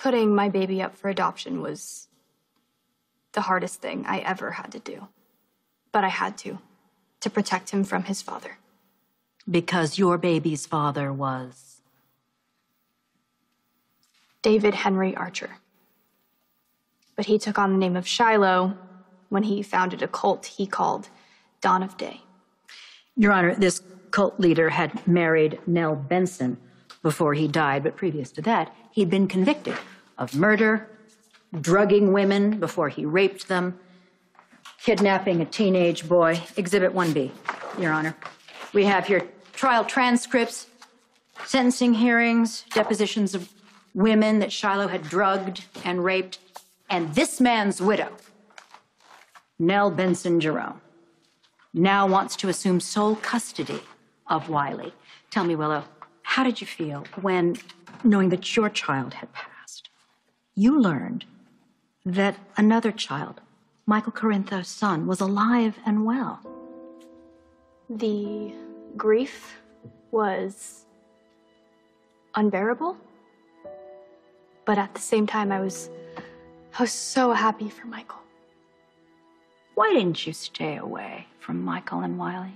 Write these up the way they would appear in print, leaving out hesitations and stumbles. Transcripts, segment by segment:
Putting my baby up for adoption was the hardest thing I ever had to do. But I had to protect him from his father. Because your baby's father was? David Henry Archer. But he took on the name of Shiloh when he founded a cult he called Dawn of Day. Your Honor, this cult leader had married Nelle Benson before he died, but previous to that, he'd been convicted of murder, drugging women before he raped them, kidnapping a teenage boy. Exhibit 1B, Your Honor. We have here trial transcripts, sentencing hearings, depositions of women that Shiloh had drugged and raped, and this man's widow, Nelle Benson Jerome, now wants to assume sole custody of Wiley. Tell me, Willow, how did you feel when, knowing that your child had passed, you learned that another child, Michael Corinthos' son, was alive and well? The grief was unbearable, but at the same time, I was so happy for Michael. Why didn't you stay away from Michael and Wiley?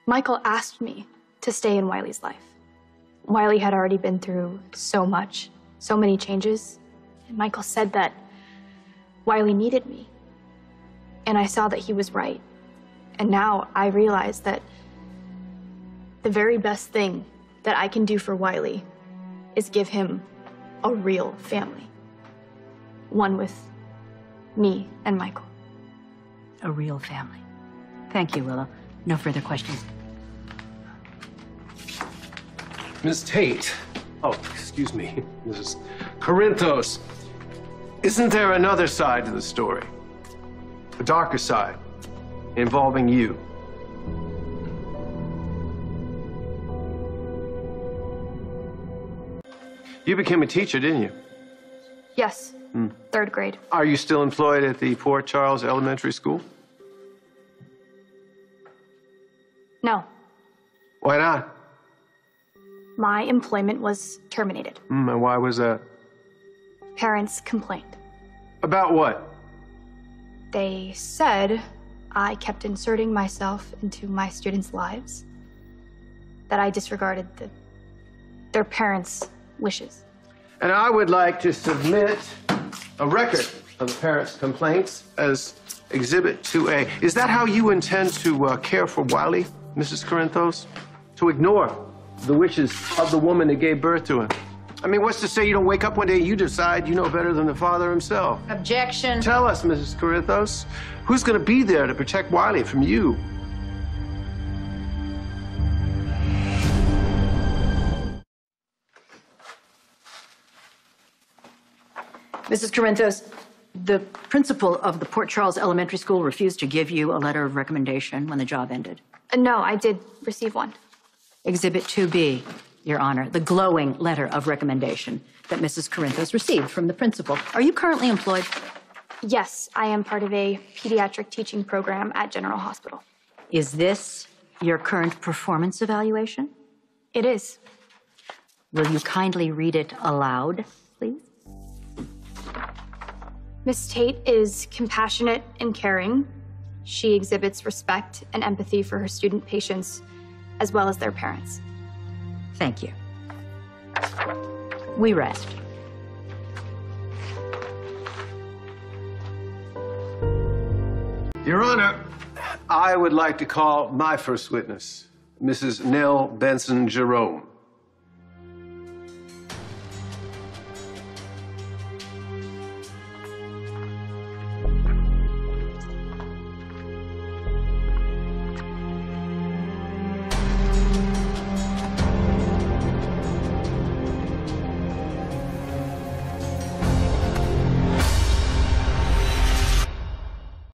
Michael asked me to stay in Wiley's life. Wiley had already been through so much, so many changes, and Michael said that Wiley needed me. And I saw that he was right. And now I realize that the very best thing that I can do for Wiley is give him a real family. One with me and Michael. A real family. Thank you, Willow. No further questions. Ms. Tate. Oh, excuse me, Mrs. Corinthos. Isn't there another side to the story? A darker side, involving you. You became a teacher, didn't you? Yes, 3rd grade. Are you still employed at the Port Charles Elementary School? No. Why not? My employment was terminated. And why was that? Parents complained. About what? They said I kept inserting myself into my students' lives, that I disregarded their parents' wishes. And I would like to submit a record of the parents' complaints as Exhibit 2A. Is that how you intend to care for Wiley, Mrs. Corinthos? To ignore the wishes of the woman that gave birth to him? I mean, what's to say you don't wake up one day and you decide you know better than the father himself? Objection. Tell us, Mrs. Corinthos, who's going to be there to protect Wiley from you? Mrs. Corinthos, the principal of the Port Charles Elementary School refused to give you a letter of recommendation when the job ended. No, I did receive one. Exhibit 2B, Your Honor, the glowing letter of recommendation that Mrs. Corinthos received from the principal. Are you currently employed? Yes, I am part of a pediatric teaching program at General Hospital. Is this your current performance evaluation? It is. Will you kindly read it aloud, please? Miss Tate is compassionate and caring. She exhibits respect and empathy for her student patients, as well as their parents. Thank you. We rest. Your Honor, I would like to call my first witness, Mrs. Nelle Benson Jerome.